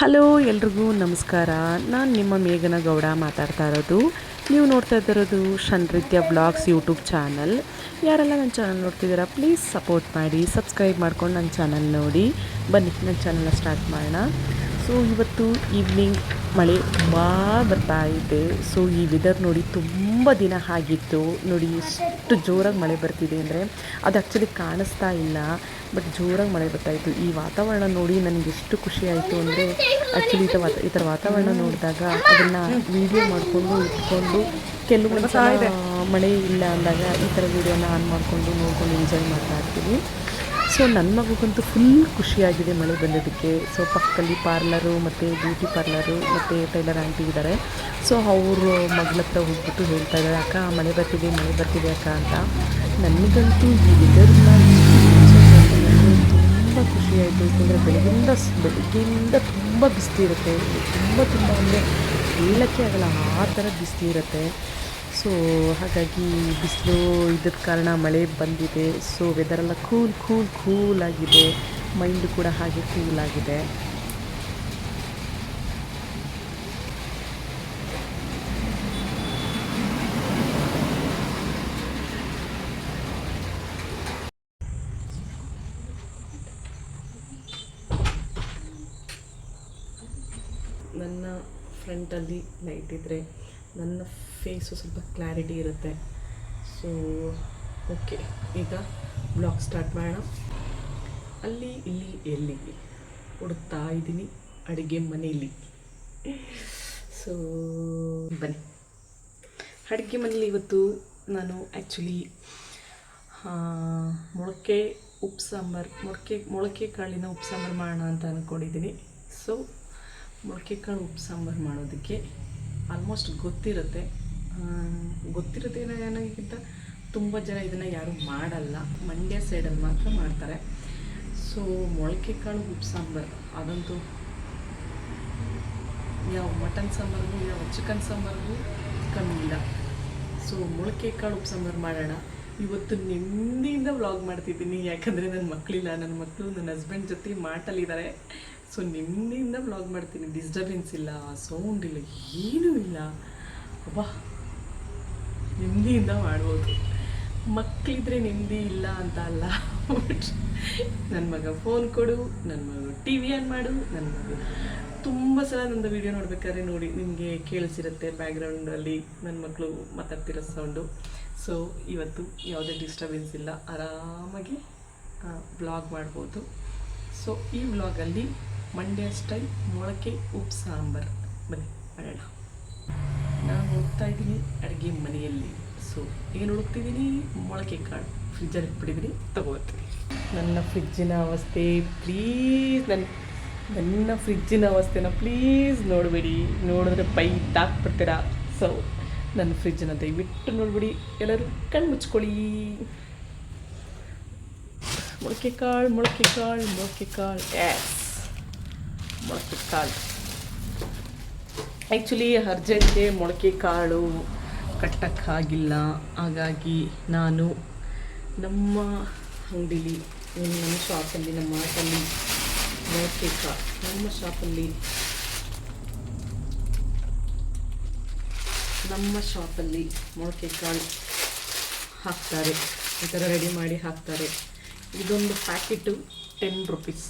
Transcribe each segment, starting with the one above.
Hello ಎಲ್ರಿಗೂ ನಮಸ್ಕಾರ. ನಾನು ನಿಮ್ಮ ಮೇಘನ ಗೌಡ ಮಾತಾಡ್ತಾ ಇರೋದು. ನೀವು ನೋಡ್ತಾ ಇದ್ದಿರೋದು ಷಣ್ರಿತ್ಯ ಬ್ಲಾಗ್ಸ್ ಯೂಟ್ಯೂಬ್ ಚಾನಲ್. ಯಾರೆಲ್ಲ ನನ್ನ ಚಾನಲ್ ನೋಡ್ತಿದ್ದೀರಾ ಪ್ಲೀಸ್ ಸಪೋರ್ಟ್ ಮಾಡಿ, ಸಬ್ಸ್ಕ್ರೈಬ್ ಮಾಡ್ಕೊಂಡು ನನ್ನ ಚಾನಲ್ ನೋಡಿ. ಬನ್ನಿ ನನ್ನ ಚಾನಲ್ನ ಸ್ಟಾರ್ಟ್ ಮಾಡೋಣ. ಸೊ ಇವತ್ತು ಈವ್ನಿಂಗ್ ಮಳೆ ತುಂಬ ಬರ್ತಾ ಇದೆ. ಸೊ ಈ ವೆದರ್ ನೋಡಿ ತುಂಬ ದಿನ ಆಗಿತ್ತು ನೋಡಿ, ಎಷ್ಟು ಜೋರಾಗಿ ಮಳೆ ಬರ್ತಿದೆ ಅಂದರೆ ಅದು ಆ್ಯಕ್ಚುಲಿ ಕಾಣಿಸ್ತಾ ಇಲ್ಲ, ಬಟ್ ಜೋರಾಗಿ ಮಳೆ ಬರ್ತಾಯಿತ್ತು. ಈ ವಾತಾವರಣ ನೋಡಿ ನನಗೆ ಎಷ್ಟು ಖುಷಿ ಆಯಿತು ಅಂದರೆ, ಆ್ಯಕ್ಚುಲಿ ಈ ಥರ ವಾತಾವರಣ ನೋಡಿದಾಗ ಅದನ್ನು ವೀಡಿಯೋ ಮಾಡಿಕೊಂಡು ಇಟ್ಕೊಂಡು ಕೆಲವೊಂದು ಸಲ ಮಳೆ ಇಲ್ಲ ಅಂದಾಗ ಈ ಥರ ವೀಡಿಯೋನ ಆನ್ ಮಾಡಿಕೊಂಡು ನೋಡ್ಕೊಂಡು ಎಂಜಾಯ್ ಮಾಡ್ತಾ ಇರ್ತೀವಿ. ಸೊ ನನ್ನ ಮಗುಗಂತೂ ಫುಲ್ ಖುಷಿಯಾಗಿದೆ ಮಳೆ ಬಂದಿದ್ದಕ್ಕೆ. ಸೊ ಪಕ್ಕದಲ್ಲಿ ಪಾರ್ಲರು ಮತ್ತು ಬ್ಯೂಟಿ ಪಾರ್ಲರು ಮತ್ತು ಟೈಲರ್ ಆಂಟಿ ಇದ್ದಾರೆ. ಸೊ ಅವರು ಮಗಳ ಹತ್ರ ಹೋಗ್ಬಿಟ್ಟು ಹೇಳ್ತಾ ಇದ್ದಾರೆ, ಅಕ್ಕ ಮಳೆ ಬರ್ತಿದೆ ಅಕ್ಕ ಅಂತ. ನನಗಂತೂ ಈ ವೆದರ್ನ ತುಂಬ ಖುಷಿಯಾಯಿತು. ಏಕೆಂದರೆ ಬೆಳಗ್ಗೆಯಿಂದ ತುಂಬ ಬಿಸಿಲಿರುತ್ತೆ, ತುಂಬ ಅಂದರೆ ಹೇಳೋಕ್ಕೆ ಆಗಲ್ಲ, ಆ ಥರ ಬಿಸಿಲಿರುತ್ತೆ. ಸೊ ಹಾಗಾಗಿ ಬಿಸಿಲು ಇದ್ದದ ಕಾರಣ ಮಳೆ ಬಂದಿದೆ. ಸೊ ವೆದರೆಲ್ಲ ಕೂಲ್ ಆಗಿದೆ, ಮೈಂಡು ಕೂಡ ಹಾಗೆ ಕೂಲ್ ಆಗಿದೆ. ನನ್ನ ಫ್ರಂಟಲ್ಲಿ ಲೈಟ್ ಇದ್ದರೆ ನನ್ನ ಫೇಸು ಸ್ವಲ್ಪ ಕ್ಲಾರಿಟಿ ಇರುತ್ತೆ. ಸೊ ಓಕೆ, ಈಗ ಬ್ಲಾಗ್ ಸ್ಟಾರ್ಟ್ ಮಾಡೋಣ. ಅಲ್ಲಿ ಇಲ್ಲಿ ಎಲ್ಲಿ ಹುಡುಕ್ತಾ ಇದ್ದೀನಿ ಅಡುಗೆ ಮನೆಯಲ್ಲಿ. ಸೊ ಬನ್ನಿ, ಅಡುಗೆ ಮನೇಲಿ ಇವತ್ತು ನಾನು ಆ್ಯಕ್ಚುಲಿ ಮೊಳಕೆ ಕಾಳಿನ ಉಪ್ಪು ಸಾಂಬಾರು ಮಾಡೋಣ ಅಂತ ಅಂದ್ಕೊಂಡಿದ್ದೀನಿ. ಸೊ ಮೊಳಕೆ ಕಾಳು ಉಪ್ಪು ಸಾಂಬಾರು ಮಾಡೋದಕ್ಕೆ ಆಲ್ಮೋಸ್ಟ್ ಗೊತ್ತಿರುತ್ತೆ ಅನ್ನೋದಕ್ಕಿಂತ ತುಂಬ ಜನ ಇದನ್ನು ಯಾರೂ ಮಾಡಲ್ಲ, ಮಂಡ್ಯ ಸೈಡಲ್ಲಿ ಮಾತ್ರ ಮಾಡ್ತಾರೆ. ಸೊ ಮೊಳಕೆ ಕಾಳು ಉಪ್ಪು ಸಾಂಬಾರು ಅದಂತೂ ಯಾವ ಮಟನ್ ಸಾಂಬಾರಿಗೂ ಯಾವ ಚಿಕನ್ ಸಾಂಬಾರಿಗೂ ಕಮ್ಮಿ ಇಲ್ಲ. ಸೊ ಮೊಳಕೆ ಕಾಳು ಉಪ್ಪು ಸಾಂಬಾರು ಮಾಡೋಣ. ಇವತ್ತು ನೆಮ್ಮದಿಯಿಂದ ವ್ಲಾಗ್ ಮಾಡ್ತಿದ್ದೀನಿ, ಯಾಕಂದರೆ ನನ್ನ ಮಕ್ಕಳಿಲ್ಲ. ನನ್ನ ಮಕ್ಕಳು ನನ್ನ ಹಸ್ಬೆಂಡ್ ಜೊತೆ ಮಾಟಲ್ಲಿದ್ದಾರೆ. ಸೊ ನೆಮ್ಮದಿಯಿಂದ ವ್ಲಾಗ್ ಮಾಡ್ತೀನಿ, ಡಿಸ್ಟರ್ಬೆನ್ಸ್ ಇಲ್ಲ, ಸೌಂಡ್ ಇಲ್ಲ, ಏನೂ ಇಲ್ಲ. ಅಬ್ಬಾ, ನೆಮ್ಮದಿಯಿಂದ ಮಾಡ್ಬೋದು. ಮಕ್ಕಳಿದ್ರೆ ನೆಮ್ಮದಿ ಇಲ್ಲ ಅಂತ ಅಲ್ಲ, ಬಟ್ ನನ್ನ ಮಗ ಫೋನ್ ಕೊಡು, ನನ್ನ ಮಗ ಟಿ ವಿ ಆನ್ ಮಾಡು, ನನ್ನ ಮಗ ತುಂಬ ಸಲ ನಂದು ವೀಡಿಯೋ ನೋಡ್ಬೇಕಾದ್ರೆ ನೋಡಿ ನಿಮಗೆ ಕೇಳಿಸಿರುತ್ತೆ ಬ್ಯಾಕ್ಗ್ರೌಂಡಲ್ಲಿ ನನ್ನ ಮಕ್ಕಳು ಮಾತಾಡ್ತಿರೋ ಸೌಂಡು. ಸೊ ಇವತ್ತು ಯಾವುದೇ ಡಿಸ್ಟರ್ಬೆನ್ಸ್ ಇಲ್ಲ, ಆರಾಮಾಗಿ ವ್ಲಾಗ್ ಮಾಡ್ಬೋದು. ಸೊ ಈ ವ್ಲಾಗಲ್ಲಿ ಮಂಡ್ಯ ಸ್ಟೈಲ್ ಮೊಳಕೆ ಉಪ್ಪು ಸಾಂಬಾರು ಬನ್ನಿ ಮಾಡೋಣ. ನಾನು ಹುಡುಕ್ತಾ ಇದ್ದೀನಿ ಅಡುಗೆ ಮನೆಯಲ್ಲಿ. ಸೊ ಏನು ಹುಡುಕ್ತಿದ್ದೀನಿ? ಮೊಳಕೆ ಕಾಳು ಫ್ರಿಜ್ಜಲ್ಲಿ ಇಟ್ಬಿಟ್ಟಿದ್ದೀನಿ, ತಗೋತೀನಿ. ನನ್ನ ಫ್ರಿಜ್ಜಿನ ಅವಸ್ಥೆ ಪ್ಲೀಸ್, ನನ್ನ ಫ್ರಿಜ್ಜಿನ ಅವಸ್ಥೆನ ಪ್ಲೀಸ್ ನೋಡಬೇಡಿ, ನೋಡಿದ್ರೆ ಬೈದಾಕ್ಬಿಡ್ತೀರಾ. ಸೊ ನನ್ನ ಫ್ರಿಜ್ಜನ್ನ ದಯವಿಟ್ಟು ನೋಡ್ಬಿಡಿ, ಎಲ್ಲರೂ ಕಣ್ಣು ಮುಚ್ಕೊಳ್ಳಿ. ಮೊಳಕೆ ಕಾಳು ಎಸ್, ಮೊಳಕೆ ಕಾಳು ಆ್ಯಕ್ಚುಲಿ ಅರ್ಜೆಂಟ್ಗೆ ಮೊಳಕೆ ಕಾಳು ಕಟ್ಟಕ್ಕಾಗಿಲ್ಲ. ಹಾಗಾಗಿ ನಾನು ನಮ್ಮ ಅಂಗಡೀಲಿ, ನಮ್ಮ ಶಾಪಲ್ಲಿ, ನಮ್ಮ ಆಟಲ್ಲಿ ಮೊಳಕೆ ಕಾಳು, ನಮ್ಮ ಶಾಪಲ್ಲಿ ಮೊಳಕೆ ಕಾಳು ಹಾಕ್ತಾರೆ. ಈ ಥರ ರೆಡಿ ಮಾಡಿ ಹಾಕ್ತಾರೆ. ಇದೊಂದು ಪ್ಯಾಕೆಟು 10 ರೂಪೀಸ್.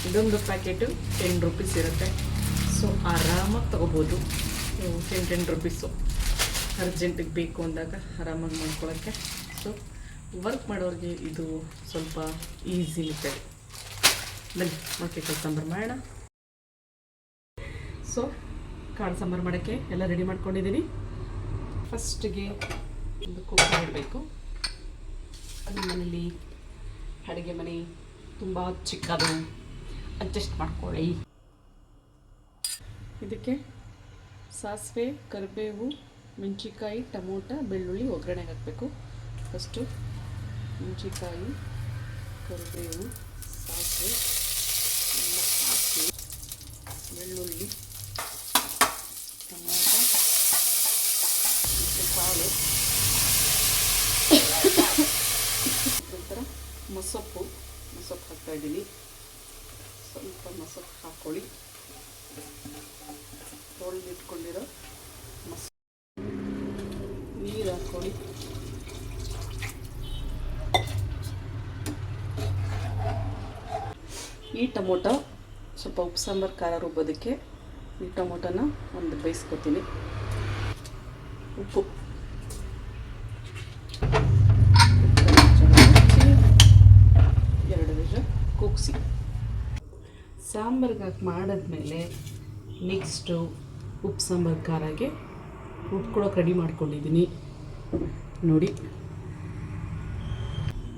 ಇದೊಂದು ಪ್ಯಾಕೆಟು 10 ರೂಪೀಸ್ ಇರುತ್ತೆ. ಸೊ ಆರಾಮಾಗಿ ತೊಗೋಬೋದು. 10 ರೂಪೀಸು ಅರ್ಜೆಂಟಿಗೆ ಬೇಕು ಅಂದಾಗ ಆರಾಮಾಗಿ ಮಾಡ್ಕೊಳ್ಳೋಕ್ಕೆ. ಸೊ ವರ್ಕ್ ಮಾಡೋರಿಗೆ ಇದು ಸ್ವಲ್ಪ ಈಸಿ ಮೆಥಡ್. ಬನ್ನಿ ಮೊಳಕೆ ಕಾಳು ಸಾಂಬಾರು ಮಾಡೋಣ. ಸೊ ಕಾಳು ಸಾಂಬಾರು ಮಾಡೋಕ್ಕೆ ಎಲ್ಲ ರೆಡಿ ಮಾಡ್ಕೊಂಡಿದ್ದೀನಿ. ಫಸ್ಟಿಗೆ ಒಂದು ಕುಕ್ಕರ್ ಇಡಬೇಕು. ನಮ್ಮ ಮನೇಲಿ ಅಡುಗೆ ಮನೆ ತುಂಬ ಚಿಕ್ಕದು, ಅಡ್ಜಸ್ಟ್ ಮಾಡ್ಕೊಳ್ಳಿ. ಇದಕ್ಕೆ ಸಾಸಿವೆ, ಕರಿಬೇವು, ಮೆಣಸಿನ್ಕಾಯಿ, ಟೊಮೊಟೊ, ಬೆಳ್ಳುಳ್ಳಿ ಒಗ್ಗರಣೆಗೆ ಹಾಕಬೇಕು. ಫಸ್ಟು ಮೆಣಸಿನ್ಕಾಯಿ, ಕರಿಬೇವು, ಸಾಸಿವೆ ಎಲ್ಲ ಹಾಕಿ, ಬೆಳ್ಳುಳ್ಳಿ, ಟೊಮೊಟೊ, ಕಾಳು, ನಂತರ ಮೊಸಪ್ಪು ಹಾಕ್ತಾಯಿದ್ದೀನಿ. ಸ್ವಲ್ಪ ಸ್ವಲ್ಪ ಮೊಸರು ಹಾಕ್ಕೊಳ್ಳಿ. ತೊಳೆದಿಟ್ಕೊಂಡಿರೋ ಮೊಸರು ನೀರು ಹಾಕ್ಕೊಳ್ಳಿ. ಈ ಟೊಮೊಟೊ ಸ್ವಲ್ಪ ಉಪ್ಪು ಸಾಂಬಾರು ಖಾರ ರುಬ್ಬೋದಕ್ಕೆ ಈ ಟೊಮೊಟೊನ ಒಂದು ಬೇಯಿಸ್ಕೊತೀನಿ. ಉಪ್ಪು ಎರಡು ವಿಷಲ್ ಕೂಗಿಸಿ ಸಾಂಬಾರ್ಗೆ ಹಾಕಿ ಮಾಡಿದ್ಮೇಲೆ ನೆಕ್ಸ್ಟು ಉಪ್ಪು ಸಾಂಬಾರು ಖಾರಾಗೆ ರುಬ್ಕೊಳ್ಳೋಕೆ ರೆಡಿ ಮಾಡ್ಕೊಂಡಿದ್ದೀನಿ ನೋಡಿ.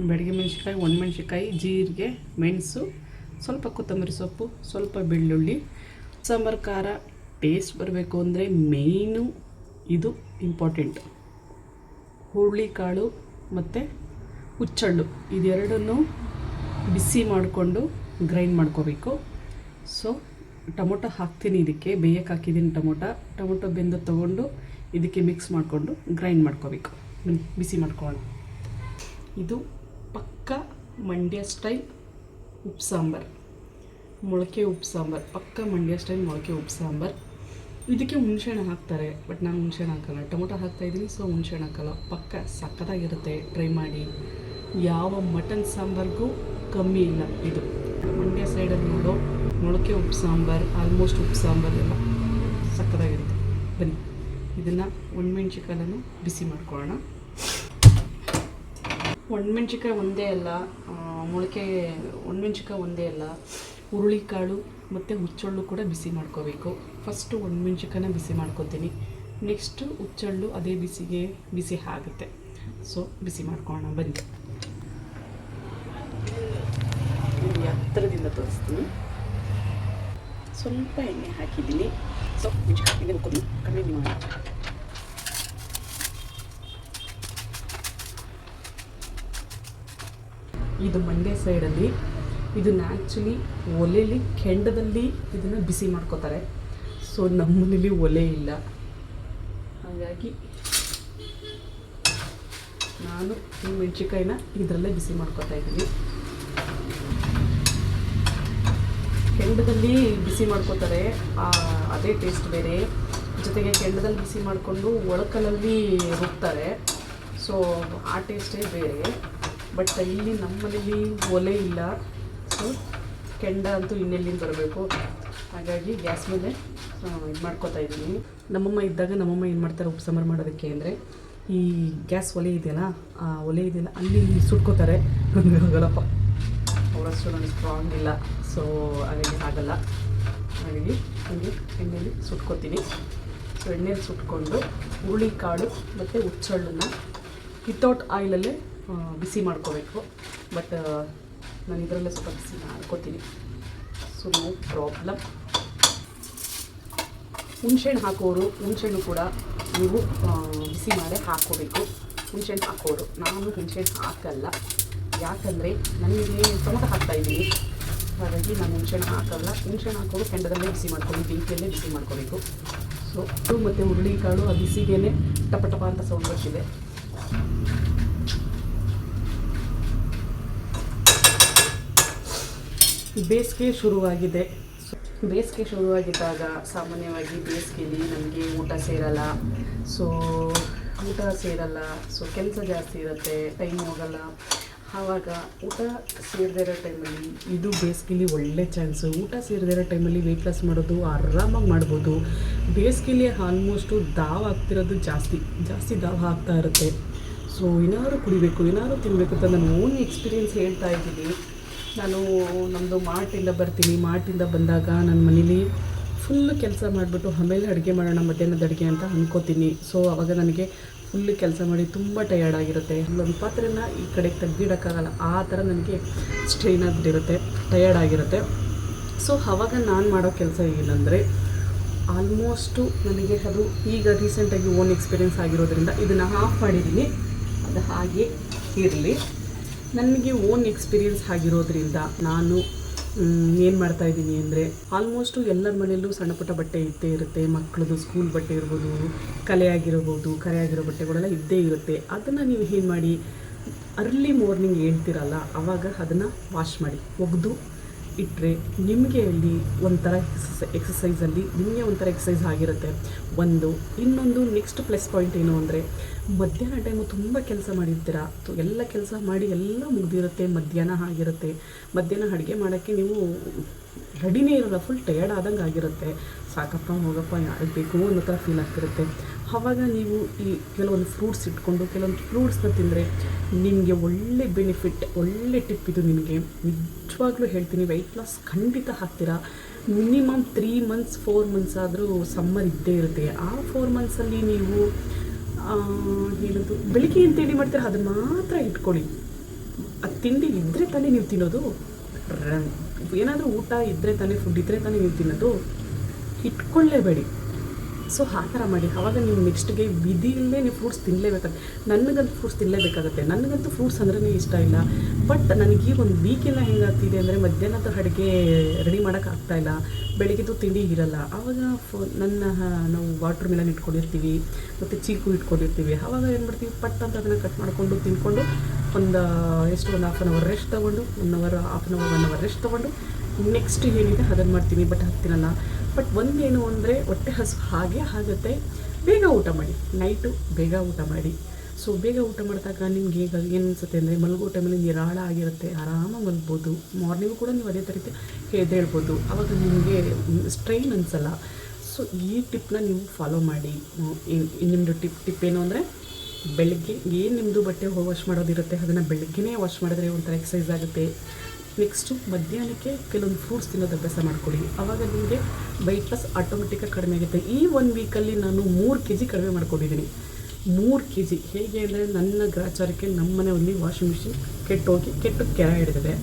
ಬೆಳಗ್ಗೆ ಮೆಣಸಿನ್ಕಾಯಿ, ಒಣಮೆಣ್ಸಿನ್ಕಾಯಿ, ಜೀರಿಗೆ, ಮೆಣಸು, ಸ್ವಲ್ಪ ಕೊತ್ತಂಬರಿ ಸೊಪ್ಪು, ಸ್ವಲ್ಪ ಬೆಳ್ಳುಳ್ಳಿ. ಸಾಂಬಾರು ಖಾರ ಟೇಸ್ಟ್ ಬರಬೇಕು ಅಂದರೆ ಮೇಯ್ನು ಇದು ಇಂಪಾರ್ಟೆಂಟ್. ಹುರುಳಿಕಾಳು ಮತ್ತು ಹುಚ್ಚಳ್ಳು ಇದೆರಡನ್ನೂ ಬಿಸಿ ಮಾಡಿಕೊಂಡು ಗ್ರೈಂಡ್ ಮಾಡ್ಕೋಬೇಕು. ಸೊ ಟೊಮೊಟೊ ಹಾಕ್ತೀನಿ, ಇದಕ್ಕೆ ಬೇಯಕ್ಕೆ ಹಾಕಿದ್ದೀನಿ. ಟೊಮೊಟೊ ಬೆಂದು ತೊಗೊಂಡು ಇದಕ್ಕೆ ಮಿಕ್ಸ್ ಮಾಡಿಕೊಂಡು ಗ್ರೈಂಡ್ ಮಾಡ್ಕೋಬೇಕು. ಬಿಸಿ ಮಾಡ್ಕೊಳ್ಳೋಣ. ಇದು ಪಕ್ಕ ಮಂಡ್ಯ ಸ್ಟೈಲ್ ಉಪ್ಪು ಸಾಂಬಾರು, ಮೊಳಕೆ ಉಪ್ಪು ಸಾಂಬಾರು. ಪಕ್ಕ ಮಂಡ್ಯ ಸ್ಟೈಲ್ ಮೊಳಕೆ ಉಪ್ಪು ಸಾಂಬಾರು. ಇದಕ್ಕೆ ಹುಣಸೆಹಣ್ಣು ಹಾಕ್ತಾರೆ, ಬಟ್ ನಾನು ಹುಣಸೆಹಣ್ಣು ಹಾಕಲ್ಲ. ಟೊಮೊಟೊ ಹಾಕ್ತಾಯಿದ್ದೀನಿ, ಸೊ ಹುಣಸೆಹಣ್ಣು ಹಾಕಲ್ಲ. ಪಕ್ಕ ಸಕ್ಕತ್ತಾಗಿರುತ್ತೆ, ಟ್ರೈ ಮಾಡಿ. ಯಾವ ಮಟನ್ ಸಾಂಬಾರಿಗೂ ಕಮ್ಮಿ ಇಲ್ಲ ಇದು. ಮಂಡ್ಯ ಸೈಡಲ್ಲಿ ನೋಡೋ ಮೊಳಕೆ ಉಪ್ಪು ಸಾಂಬಾರು, ಆಲ್ಮೋಸ್ಟ್ ಉಪ್ಪು ಸಾಂಬಾರು ಎಲ್ಲ ಸಕ್ಕತ್ತಾಗಿರುತ್ತೆ. ಬನ್ನಿ ಇದನ್ನು ಒಣಮೆಣ್ಸಿಕಾಯನ್ನು ಬಿಸಿ ಮಾಡ್ಕೊಳ್ಳೋಣ. ಒಣಮೆಣ್ಸಿಕಾಯಿ ಒಂದೇ ಅಲ್ಲ, ಒಣಮೆಣ್ಸಿಕಾಯಿ ಒಂದೇ ಅಲ್ಲ, ಹುರುಳಿಕಾಳು ಮತ್ತು ಹುಚ್ಚಳ್ಳು ಕೂಡ ಬಿಸಿ ಮಾಡ್ಕೋಬೇಕು. ಫಸ್ಟು ಒಣಮೆಣ್ಸಿಕಾಯನ್ನ ಬಿಸಿ ಮಾಡ್ಕೊತೀನಿ, ನೆಕ್ಸ್ಟು ಹುಚ್ಚಳ್ಳು ಅದೇ ಬಿಸಿಗೆ ಬಿಸಿ ಆಗುತ್ತೆ. ಸೊ ಬಿಸಿ ಮಾಡ್ಕೊಳ್ಳೋಣ ಬನ್ನಿ. ಹತ್ತಿರದಿಂದ ತೋರಿಸ್ತೀನಿ. ಸ್ವಲ್ಪ ಎಣ್ಣೆ ಹಾಕಿದ್ದೀನಿ. ಸೊ ಮೆಣಸಿನ್ಕಾಯಿ ಹುರ್ಕೊಂಡು ಕಡಿಮೆ ಮಾಡಿ. ಇದು ಮಂಡ್ಯ ಸೈಡಲ್ಲಿ ಇದನ್ನು ಆ್ಯಕ್ಚುಲಿ ಒಲೆಯಲ್ಲಿ ಕೆಂಡದಲ್ಲಿ ಇದನ್ನು ಬಿಸಿ ಮಾಡ್ಕೋತಾರೆ. ಸೊ ನಮ್ಮನೇಲಿ ಒಲೆ ಇಲ್ಲ, ಹಾಗಾಗಿ ನಾನು ಈ ಮೆಣಸಿನ್ಕಾಯಿನ ಇದರಲ್ಲೇ ಬಿಸಿ ಮಾಡ್ಕೊತಾ ಇದ್ದೀನಿ. ಕೆಂಡದಲ್ಲಿ ಬಿಸಿ ಮಾಡ್ಕೋತಾರೆ, ಅದೇ ಟೇಸ್ಟ್ ಬೇರೆ. ಜೊತೆಗೆ ಕೆಂಡದಲ್ಲಿ ಬಿಸಿ ಮಾಡಿಕೊಂಡು ಒಳಕಲ್ಲಲ್ಲಿ ರುಬ್ತಾರೆ, ಸೊ ಆ ಟೇಸ್ಟೇ ಬೇರೆ. ಬಟ್ ಇಲ್ಲಿ ನಮ್ಮ ಮನೇಲಿ ಒಲೆ ಇಲ್ಲ, ಸೊ ಕೆಂಡ ಅಂತೂ ಇನ್ನೆಲ್ಲಿಂದ ಬರಬೇಕು. ಹಾಗಾಗಿ ಗ್ಯಾಸ್ ಮೇಲೆ ಇದು ಮಾಡ್ಕೋತಾ ಇದ್ದೀನಿ. ನಮ್ಮಮ್ಮ ಇದ್ದಾಗ ನಮ್ಮಮ್ಮ ಏನು ಮಾಡ್ತಾರೆ ಉಪ್ಪು ಸಾಂಬಾರು ಮಾಡೋದಕ್ಕೆ ಅಂದರೆ, ಈ ಗ್ಯಾಸ್ ಒಲೆ ಇದೆಯಲ್ಲ, ಆ ಒಲೆ ಇದೆಯಲ್ಲ ಅಲ್ಲಿ ಸುಟ್ಕೋತಾರೆ. ನನಗೆ ಆಗಲ್ಲಪ್ಪ, ಅವರಷ್ಟು ನನಗೆ ಸ್ಟ್ರಾಂಗ್ ಇಲ್ಲ, ಸೊ ಹಾಗಾಗಿ ಆಗಲ್ಲ. ಹಾಗಾಗಿ ನನಗೆ ಎಣ್ಣೆಯಲ್ಲಿ ಸುಟ್ಕೋತೀನಿ. ಸೊ ಎಣ್ಣೆಯಲ್ಲಿ ಸುಟ್ಕೊಂಡು ಹುರುಳಿಕಾಳು ಮತ್ತು ಹುಚ್ಚಳ್ಳನ್ನು ವಿತೌಟ್ ಆಯಿಲಲ್ಲೇ ಬಿಸಿ ಮಾಡ್ಕೋಬೇಕು. ಬಟ್ ನಾನು ಇದರಲ್ಲೇ ಸ್ವಲ್ಪ ಬಿಸಿ ಮಾಡ್ಕೋತೀನಿ, ಸೊ ನೋ ಪ್ರಾಬ್ಲಮ್. ಹುಣಸೆಹಣ್ಣು ಹಾಕೋರು ಹುಣಸೆಹಣ್ಣು ಕೂಡ ನೀವು ಬಿಸಿ ಮಾಡೇ ಹಾಕ್ಕೋಬೇಕು. ಹುಣಸೆಹಣ್ಣು ಹಾಕೋರು, ನಾನು ಹುಣಸೆಹಣ್ಣು ಹಾಕಲ್ಲ. ಯಾಕಂದರೆ ನನಗೆ ಟೊಮೊಟೊ ಹಾಕ್ತಾಯಿದ್ದೀನಿ, ಹಾಗಾಗಿ ನಾನು ಹುಣಸೆಹಣ್ಣು ಹಾಕಲ್ಲ. ಹುಣಸೆಹಣ್ಣು ಹಾಕೋರು ಕೆಂಡದಲ್ಲೇ ಬಿಸಿ ಮಾಡ್ಕೊಂಡು ಬೆಂಕಿಯಲ್ಲೇ ಬಿಸಿ ಮಾಡ್ಕೋಬೇಕು. ಸೊ ಇದು ಮತ್ತು ಹುರುಳಿಕಾಳು ಆ ಬಿಸಿಗೇ ಟಪ ಟಪ ಅಂತ ಸೌಂಡ್ ಬರ್ತಿದೆ. ಬೇಸಿಗೆ ಶುರುವಾಗಿದೆ. ಬೇಸಿಗೆ ಶುರುವಾಗಿದ್ದಾಗ ಸಾಮಾನ್ಯವಾಗಿ ಬೇಸಿಗೆಯಲ್ಲಿ ನಮಗೆ ಊಟ ಸೇರಲ್ಲ. ಸೊ ಕೆಲಸ ಜಾಸ್ತಿ ಇರುತ್ತೆ, ಟೈಮ್ ಹೋಗಲ್ಲ. ಆವಾಗ ಊಟ ಸೇರದೇ ಇರೋ ಟೈಮಲ್ಲಿ ಇದು ಬೇಸಿಗೆಯಲ್ಲಿ ಒಳ್ಳೆ ಚಾನ್ಸು. ಊಟ ಸೇರದೇ ಇರೋ ಟೈಮಲ್ಲಿ ವೆಯ್ಟ್ ಲಾಸ್ ಮಾಡೋದು ಆರಾಮಾಗಿ ಮಾಡ್ಬೋದು. ಬೇಸಿಗೆಯಲ್ಲಿ ಆಲ್ಮೋಸ್ಟು ದಾವ ಆಗ್ತಿರೋದು ಜಾಸ್ತಿ ದಾವ ಆಗ್ತಾ ಇರುತ್ತೆ. ಸೊ ಏನಾದ್ರು ಕುಡಿಬೇಕು, ಏನಾದ್ರು ತಿನ್ನಬೇಕು ಅಂತ ನಾನು ಓನ್ ಎಕ್ಸ್ಪೀರಿಯೆನ್ಸ್ ಹೇಳ್ತಾ ಇದ್ದೀನಿ. ನಾನು ನಮ್ಮದು ಮಾರ್ಟಿಂದ ಬರ್ತೀನಿ. ಮಾರ್ಟಿಂದ ಬಂದಾಗ ನನ್ನ ಮನೇಲಿ ಫುಲ್ಲು ಕೆಲಸ ಮಾಡಿಬಿಟ್ಟು ಆಮೇಲೆ ಅಡುಗೆ ಮಾಡೋಣ ಮಧ್ಯಾಹ್ನದ ಅಡುಗೆ ಅಂತ ಅಂದ್ಕೋತೀನಿ. ಸೊ ಆವಾಗ ನನಗೆ ಫುಲ್ಲು ಕೆಲಸ ಮಾಡಿ ತುಂಬ ಟಯರ್ಡ್ ಆಗಿರುತ್ತೆ. ಒಂದು ಪಾತ್ರೆನ ಈ ಕಡೆಗೆ ತೆಗ್ದಿಡೋಕ್ಕಾಗಲ್ಲ, ಆ ಥರ ನನಗೆ ಸ್ಟ್ರೈನ್ ಆಗಿಬಿಟ್ಟಿರುತ್ತೆ, ಟಯರ್ಡ್ ಆಗಿರುತ್ತೆ. ಸೊ ಆವಾಗ ನಾನು ಮಾಡೋ ಕೆಲಸ ಏನಂದರೆ, ಆಲ್ಮೋಸ್ಟು ನನಗೆ ಅದು ಈಗ ರೀಸೆಂಟಾಗಿ ಓನ್ ಎಕ್ಸ್ಪೀರಿಯೆನ್ಸ್ ಆಗಿರೋದ್ರಿಂದ ಇದನ್ನು ಆಫ್ ಮಾಡಿದ್ದೀನಿ. ಅದು ಹಾಗೆ ಇರಲಿ. ನನಗೆ ಓನ್ ಎಕ್ಸ್ಪೀರಿಯೆನ್ಸ್ ಆಗಿರೋದ್ರಿಂದ ನಾನು ಏನು ಮಾಡ್ತಾಯಿದ್ದೀನಿ ಅಂದರೆ, ಆಲ್ಮೋಸ್ಟು ಎಲ್ಲರ ಮನೆಯಲ್ಲೂ ಸಣ್ಣ ಪುಟ್ಟ ಬಟ್ಟೆ ಇದ್ದೇ ಇರುತ್ತೆ. ಮಕ್ಕಳದು ಸ್ಕೂಲ್ ಬಟ್ಟೆ ಇರ್ಬೋದು, ಕರೆ ಆಗಿರೋ ಬಟ್ಟೆಗಳೆಲ್ಲ ಇದ್ದೇ ಇರುತ್ತೆ. ಅದನ್ನು ನೀವು ಏನು ಮಾಡಿ, ಅರ್ಲಿ ಮಾರ್ನಿಂಗ್ ಹೇಳ್ತಿರಲ್ಲ ಆವಾಗ ಅದನ್ನು ವಾಶ್ ಮಾಡಿ, ಒಗೆದು ಇಟ್ಟರೆ ನಿಮಗೆ ಅಲ್ಲಿ ಒಂಥರ ಎಕ್ಸಸೈಸಲ್ಲಿ ನಿಮಗೆ ಒಂಥರ ಎಕ್ಸಸೈಸ್ ಆಗಿರುತ್ತೆ. ಇನ್ನೊಂದು ನೆಕ್ಸ್ಟ್ ಪ್ಲಸ್ ಪಾಯಿಂಟ್ ಏನು ಅಂದರೆ, ಮಧ್ಯಾಹ್ನ ಟೈಮು ತುಂಬ ಕೆಲಸ ಮಾಡಿರ್ತೀರ, ಎಲ್ಲ ಕೆಲಸ ಮಾಡಿ ಎಲ್ಲ ಮುಗಿದಿರುತ್ತೆ, ಮಧ್ಯಾಹ್ನ ಆಗಿರುತ್ತೆ. ಮಧ್ಯಾಹ್ನ ಅಡುಗೆ ಮಾಡೋಕ್ಕೆ ನೀವು ರೆಡಿನೇ ಇರೋಲ್ಲ, ಫುಲ್ ಟಯರ್ಡ್ ಆದಂಗೆ ಆಗಿರುತ್ತೆ. ಸಾಕಪ್ಪ ಹೋಗಪ್ಪ ಯಾರಿಗೆ ಬೇಕು ಅನ್ನೋ ಥರ ಫೀಲ್ ಆಗ್ತಿರುತ್ತೆ. ಆವಾಗ ನೀವು ಈ ಕೆಲವೊಂದು ಫ್ರೂಟ್ಸ್ ಇಟ್ಕೊಂಡು ಕೆಲವೊಂದು ಫ್ರೂಟ್ಸ್ನ ತಿಂದರೆ ನಿಮಗೆ ಒಳ್ಳೆ ಬೆನಿಫಿಟ್, ಒಳ್ಳೆ ಟಿಪ್ ಇದು. ನಿಮಗೆ ನಿಜವಾಗ್ಲೂ ಹೇಳ್ತೀನಿ, ವೆಯ್ಟ್ ಲಾಸ್ ಖಂಡಿತ ಆಗ್ತೀರಾ. ಮಿನಿಮಮ್ 3 ಮಂತ್ಸ್ 4 ಮಂತ್ಸ್ ಆದರೂ ಸಮ್ಮರ್ ಇದ್ದೇ ಇರುತ್ತೆ. ಆ 4 ಮಂತ್ಸಲ್ಲಿ ನೀವು ಹೇಳೋದು ಬೆಳಿಗ್ಗೆ ಏನು ತಿಂಡಿ ಮಾಡ್ತೀರ ಅದನ್ನು ಮಾತ್ರ ಇಟ್ಕೊಳ್ಳಿ. ಅದು ತಿಂಡಿ ಇದ್ದರೆ ತಾನೇ ನೀವು ತಿನ್ನೋದು, ಏನಾದರೂ ಊಟ ಇದ್ದರೆ ತಾನೇ, ಫುಡ್ ಇದ್ದರೆ ತಾನೇ ನೀವು ತಿನ್ನೋದು, ಇಟ್ಕೊಳ್ಳೇಬೇಡಿ. ಸೊ ಆ ಥರ ಮಾಡಿ. ಆವಾಗ ನೀವು ನೆಕ್ಸ್ಟ್ಗೆ ವಿಧಿ ಇಲ್ಲೇ ನೀವು ಫ್ರೂಟ್ಸ್ ತಿನ್ನಲೇಬೇಕಾಗುತ್ತೆ. ನನಗಂತೂ ಫ್ರೂಟ್ಸ್ ತಿನ್ನಲೇಬೇಕಾಗುತ್ತೆ. ನನಗಂತೂ ಫ್ರೂಟ್ಸ್ ಅಂದ್ರೇ ಇಷ್ಟ ಇಲ್ಲ. ಬಟ್ ನನಗೆ ಒಂದು ವೀಕೆಲ್ಲ ಹೆಂಗಾಗ್ತಿದೆ ಅಂದರೆ, ಮಧ್ಯಾಹ್ನದ ಅಡುಗೆ ರೆಡಿ ಮಾಡೋಕ್ಕಾಗ್ತಾಯಿಲ್ಲ, ಬೆಳಗ್ಗೆದು ತಿಂಡಿ ಇರಲ್ಲ. ಆವಾಗ ನಾವು ವಾಟ್ರ್ ಮೆಲನ್ ಇಟ್ಕೊಂಡಿರ್ತೀವಿ ಮತ್ತು ಚೀಕು ಇಟ್ಕೊಂಡಿರ್ತೀವಿ. ಆವಾಗ ಏನು ಮಾಡ್ತೀವಿ, ಪಟ್ ಅಂತ ಅದನ್ನು ಕಟ್ ಮಾಡಿಕೊಂಡು ತಿಂದ್ಕೊಂಡು ಒಂದು ಹಾಫ್ ಆನ್ ಅವರ್ ರೆಸ್ಟ್ ತೊಗೊಂಡು, 1 ಅವರ್ ರೆಸ್ಟ್ ತೊಗೊಂಡು ನೆಕ್ಸ್ಟ್ ಏನಿದೆ ಅದನ್ನು ಮಾಡ್ತೀನಿ. ಬಟ್ ಹತ್ತಿನಲ್ಲ. ಬಟ್ ಒಂದೇನು ಅಂದರೆ, ಹೊಟ್ಟೆ ಹಸು ಹಾಗೆ ಆಗುತ್ತೆ. ಬೇಗ ಊಟ ಮಾಡಿ, ನೈಟು ಬೇಗ ಊಟ ಮಾಡಿ. ಸೊ ಬೇಗ ಊಟ ಮಾಡಿದಾಗ ನಿಮ್ಗೆ ಈಗ ಏನು ಅನಿಸುತ್ತೆ ಅಂದರೆ, ಮಲಗೋ ಟೈಮಲ್ಲಿ ನಿರಾಳ ಆಗಿರುತ್ತೆ, ಆರಾಮಾಗಿ ಮಲಗ್ಬೋದು. ಮಾರ್ನಿಂಗು ಕೂಡ ನೀವು ಅದೇ ರೀತಿ ಎದ್ದೇಳ್ಬೋದು. ಆವಾಗ ನಿಮಗೆ ಸ್ಟ್ರೈನ್ ಅನಿಸಲ್ಲ. ಸೊ ಈ ಟಿಪ್ನ ನೀವು ಫಾಲೋ ಮಾಡಿ. ನಿಮ್ಮದು ಟಿಪ್ ಏನು ಅಂದರೆ, ಬೆಳಗ್ಗೆ ಏನು ನಿಮ್ಮದು ಬಟ್ಟೆ ವಾಶ್ ಮಾಡೋದಿರುತ್ತೆ ಅದನ್ನು ಬೆಳಗ್ಗೆನೇ ವಾಶ್ ಮಾಡಿದ್ರೆ ಒಂಥರ ಎಕ್ಸಸೈಸ್ ಆಗುತ್ತೆ. ನೆಕ್ಸ್ಟು ಮಧ್ಯಾಹ್ನಕ್ಕೆ ಕೆಲವೊಂದು ಫ್ರೂಟ್ಸ್ ತಿನ್ನೋದು ಅಭ್ಯಾಸ ಮಾಡ್ಕೊಳ್ಳಿ. ಆವಾಗ ನಿಮಗೆ ವೆಯ್ಟ್ ಲಾಸ್ ಆಟೋಮೆಟಿಕ್ಕಾಗಿ ಕಡಿಮೆ ಆಗುತ್ತೆ. ಈ 1 ವೀಕಲ್ಲಿ ನಾನು 3 kg ಕಡಿಮೆ ಮಾಡ್ಕೊಂಡಿದ್ದೀನಿ. 3 kg ಹೇಗೆ ಅಂದರೆ, ನನ್ನ ಗ್ರಾಚಾರಕ್ಕೆ ನಮ್ಮ ಮನೆಯಲ್ಲಿ ವಾಷಿಂಗ್ ಮಿಷಿನ್ ಕೆಟ್ಟು ಕೆರ ಹಿಡಿದಿದೆ.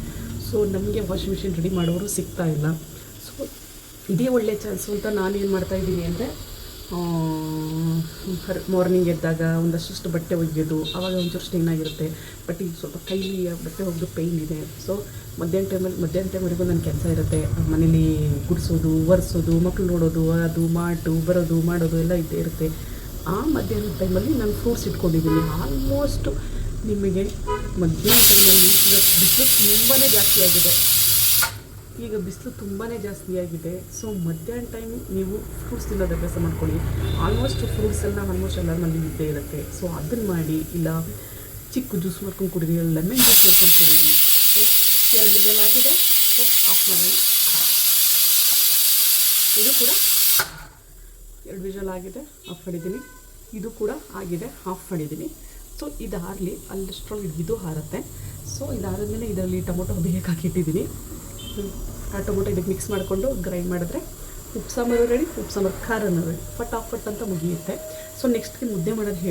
ಸೊ ನಮಗೆ ವಾಷಿಂಗ್ ಮಿಷಿನ್ ರೆಡಿ ಮಾಡೋರು ಸಿಗ್ತಾ ಇಲ್ಲ. ಸೊ ಇದೇ ಒಳ್ಳೆ ಚಾನ್ಸು ಅಂತ ನಾನೇನು ಮಾಡ್ತಾಯಿದ್ದೀನಿ ಅಂದರೆ, ಮಾರ್ನಿಂಗ್ ಎದ್ದಾಗ ಒಂದಷ್ಟು ಬಟ್ಟೆ ಒಗೆಯೋದು, ಆವಾಗ ಒಂಚೂರು ಸ್ಟೈನ್ ಆಗಿರುತ್ತೆ. ಬಟ್ ಈಗ ಸ್ವಲ್ಪ ಕೈಲಿ ಬಟ್ಟೆ ಒಗೆದು ಪೇಯ್ನ್ ಇದೆ. ಸೊ ಮಧ್ಯಾಹ್ನ ಟೈಮ್ವರೆಗೂ ನನ್ನ ಕೆಲಸ ಇರುತ್ತೆ. ಮನೇಲಿ ಗುಡಿಸೋದು, ಒರೆಸೋದು, ಮಕ್ಕಳು ನೋಡೋದು, ಅದು ಮಾಡೋದು ಎಲ್ಲ ಇದ್ದೇ ಇರುತ್ತೆ. ಆ ಮಧ್ಯಾಹ್ನದ ಟೈಮಲ್ಲಿ ನಾನು ಫ್ರೂಟ್ಸ್ ಇಟ್ಕೊಂಡಿದ್ದೀನಿ. ಆಲ್ಮೋಸ್ಟ್ ನಿಮಗೆ ಮಧ್ಯಾಹ್ನ ಟೈಮಲ್ಲಿ ಈಗ ಬಿಸಿಲು ತುಂಬಾ ಜಾಸ್ತಿ ಆಗಿದೆ. ಸೊ ಮಧ್ಯಾಹ್ನ ಟೈಮ್ ನೀವು ಫ್ರೂಟ್ಸ್ ತಿನ್ನೋದು ಅಭ್ಯಾಸ ಮಾಡ್ಕೊಳ್ಳಿ. ಆಲ್ಮೋಸ್ಟ್ ಎಲ್ಲರ ಮನೇಲಿ ಇದ್ದೇ ಇರುತ್ತೆ. ಸೊ ಅದನ್ನು ಮಾಡಿ. ಇಲ್ಲ ಚಿಕ್ಕ ಜ್ಯೂಸ್ ಮಾಡ್ಕೊಂಡು ಕುಡೀರಿ, ಲೆಮನ್ ಜ್ಯೂಸ್ ಮಾಡ್ಕೊಂಡು ಕುಡೀರಿ. ಸೊ 2 ವಿಷಲ್ ಆಗಿದೆ. ಸೊ ಆಫ್ ಮಾಡಿ. ಇದು ಕೂಡ 2 ವಿಷಲ್ ಆಗಿದೆ, ಆಫ್ ಮಾಡಿದ್ದೀನಿ. ಇದು ಕೂಡ ಆಗಿದೆ, ಆಫ್ ಮಾಡಿದ್ದೀನಿ. ಸೊ ಇದು ಹಾರಲಿ, ಅಲ್ಲಷ್ಟರೊಳಗೆ ಇದು ಹಾರುತ್ತೆ. ಸೊ ಇದು ಹಾರಿದ್ಮೇಲೆ ಇದರಲ್ಲಿ ಟೊಮೊಟೊ ಬೇಯಕ್ಕೆ ಹಾಕಿಟ್ಟಿದ್ದೀನಿ. ಆ ಟೊಮೊಟೊ ಇದಕ್ಕೆ ಮಿಕ್ಸ್ ಮಾಡಿಕೊಂಡು ಗ್ರೈಂಡ್ ಮಾಡಿದ್ರೆ ಉಪ್ಸಾಂಬಾರು ರೆಡಿ, ಉಪ್ಸಾಂಬಾರು ಖಾರನೂ ರೆಡಿ. ಫಟ್ ಅಂತ ಮುಗಿಯುತ್ತೆ. ಸೊ ನೆಕ್ಸ್ಟ್ಗೆ ಮುದ್ದೆ ಮಾಡೋದು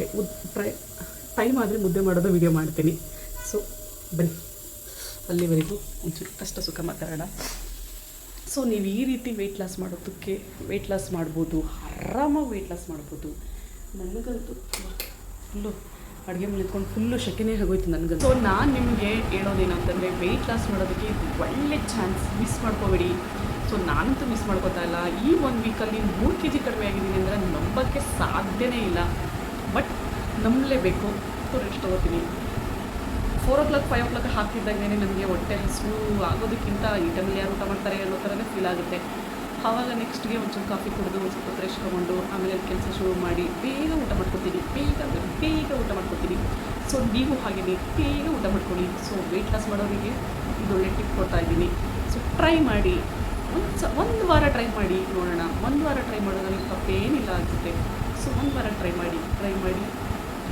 ಟೈಮ್ ಆದರೆ ಮುದ್ದೆ ಮಾಡೋದು ವಿಡಿಯೋ ಮಾಡ್ತೀನಿ. ಸೊ ಬನ್ನಿ, ಅಲ್ಲಿವರೆಗೂ ಒಂಚೂರು ಕಷ್ಟ ಸುಖ ಮಾತಾಡೋಣ. ಸೊ ನೀವು ಈ ರೀತಿ ವೆಯ್ಟ್ ಲಾಸ್ ಮಾಡ್ಬೋದು, ಆರಾಮಾಗಿ ವೆಯ್ಟ್ ಲಾಸ್ ಮಾಡ್ಬೋದು. ನನಗಂತೂ ಫುಲ್ಲು ಅಡುಗೆ ನಿಂತ್ಕೊಂಡು ಫುಲ್ಲು ಶೆಕೆನೇ ಆಗೋಯ್ತು ನನಗಂತೂ. ಸೊ ನಾನು ನಿಮಗೆ ಹೇಳೋದೇನು ಅಂತಂದರೆ, ವೆಯ್ಟ್ ಲಾಸ್ ಮಾಡೋದಕ್ಕೆ ಇದು ಒಳ್ಳೆ ಚಾನ್ಸ್, ಮಿಸ್ ಮಾಡ್ಕೋಬೇಡಿ. ಸೊ ನಾನಂತೂ ಮಿಸ್ ಮಾಡ್ಕೋತಾ ಇಲ್ಲ. ಈ 1 ವೀಕಲ್ಲಿ 3 kg ಕಡಿಮೆ ಆಗಿದ್ದೀನಿ ಅಂದರೆ ನಂಬೋಕ್ಕೆ ಸಾಧ್ಯನೇ ಇಲ್ಲ. ಬಟ್ ನಂಬಲೇಬೇಕು. ಸೊ ರೆಸ್ಟ್ ತೊಗೋತೀನಿ. 4 o'clock 5 o'clock ಹಾಕ್ತಿದ್ದಾಗೇ ನನಗೆ ಹೊಟ್ಟೆ ಹಸಿವು ಆಗೋದಕ್ಕಿಂತ ಈ ಟೈಮಲ್ಲಿ ಯಾರು ಊಟ ಮಾಡ್ತಾರೆ ಅನ್ನೋ ಥರನೇ ಫೀಲ್ ಆಗುತ್ತೆ. ಆವಾಗ ನೆಕ್ಸ್ಟ್ಗೆ ಒಂಚೂರು ಕಾಫಿ ಕುಡಿದು ಒಂದು ಸ್ವಲ್ಪ ರೆಸ್ಟ್ ತೊಗೊಂಡು ಆಮೇಲೆ ಕೆಲಸ ಶುರು ಮಾಡಿ ಬೇಗ ಊಟ ಮಾಡ್ಕೊತೀನಿ. ಬೇಗ ಊಟ ಮಾಡ್ಕೊತೀನಿ. ಸೊ ನೀವು ಹಾಗೆ ಬೇಗ ಊಟ ಮಾಡ್ಕೊಳ್ಳಿ. ಸೊ ವೆಯ್ಟ್ ಲಾಸ್ ಮಾಡೋರಿಗೆ ಇದೊಳ್ಳೆ ಟಿಪ್ ಕೊಡ್ತಾ ಇದ್ದೀನಿ. ಸೊ ಟ್ರೈ ಮಾಡಿ. ಒಂದು ವಾರ ಟ್ರೈ ಮಾಡಿ ನೋಡೋಣ. 1 ವಾರ ಟ್ರೈ ಮಾಡೋದ್ರಲ್ಲಿ ತಪ್ಪೇನಿಲ್ಲ ಅನಿಸುತ್ತೆ. ಸೊ 1 ವಾರ ಟ್ರೈ ಮಾಡಿ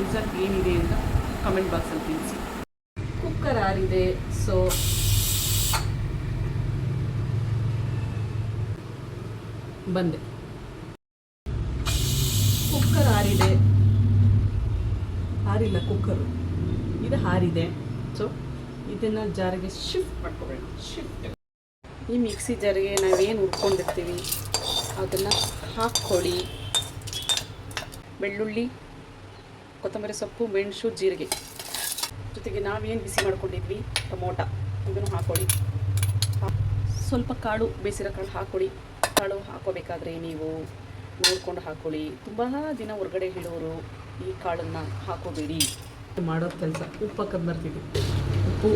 ರಿಸಲ್ಟ್ ಏನಿದೆ ಅಂತ ಕಮೆಂಟ್ ಬಾಕ್ಸಲ್ಲಿ ತಿಳಿಸಿ. ಕುಕ್ಕರ್ ಆರಿದೆ. ಸೊ ಬಂದೆ. ಕುಕ್ಕರ್ ಆರಿಲ್ಲ ಕುಕ್ಕರು, ಇದು ಹಾರಿದೆ. ಸೊ ಇದನ್ನು ಜಾರಿಗೆ ಶಿಫ್ಟ್ ಮಾಡ್ಕೊಬೇಡ. ಈ ಮಿಕ್ಸಿ ಜಾರಿಗೆ ನಾವೇನು ಹುರ್ಕೊಂಡಿರ್ತೀವಿ ಅದನ್ನು ಹಾಕ್ಕೊಳ್ಳಿ. ಬೆಳ್ಳುಳ್ಳಿ, ಕೊತ್ತಂಬರಿ ಸೊಪ್ಪು, ಮೆಣಸು, ಜೀರಿಗೆ, ಜೊತೆಗೆ ನಾವೇನು ಬಿಸಿ ಮಾಡ್ಕೊಂಡಿದ್ವಿ ಟೊಮೊಟೊ ಇದನ್ನು ಹಾಕ್ಕೊಳ್ಳಿ. ಸ್ವಲ್ಪ ಕಾಳು, ಬೇಯಿಸಿರೋ ಕಾಳು ಹಾಕ್ಕೊಳ್ಳಿ. ಕಾಳು ಹಾಕೋಬೇಕಾದ್ರೆ ನೀವು ನೋಡಿಕೊಂಡು ಹಾಕ್ಕೊಳ್ಳಿ. ತುಂಬ ದಿನ ಹೊರಗಡೆ ಇಡೋರು ಈ ಕಾಳನ್ನು ಹಾಕೋಬೇಡಿ. ಮಾಡೋದು ಕೆಲಸ. ಉಪ್ಪು ಹಾಕೋದು ಬರ್ತಿದ್ವಿ. ಉಪ್ಪು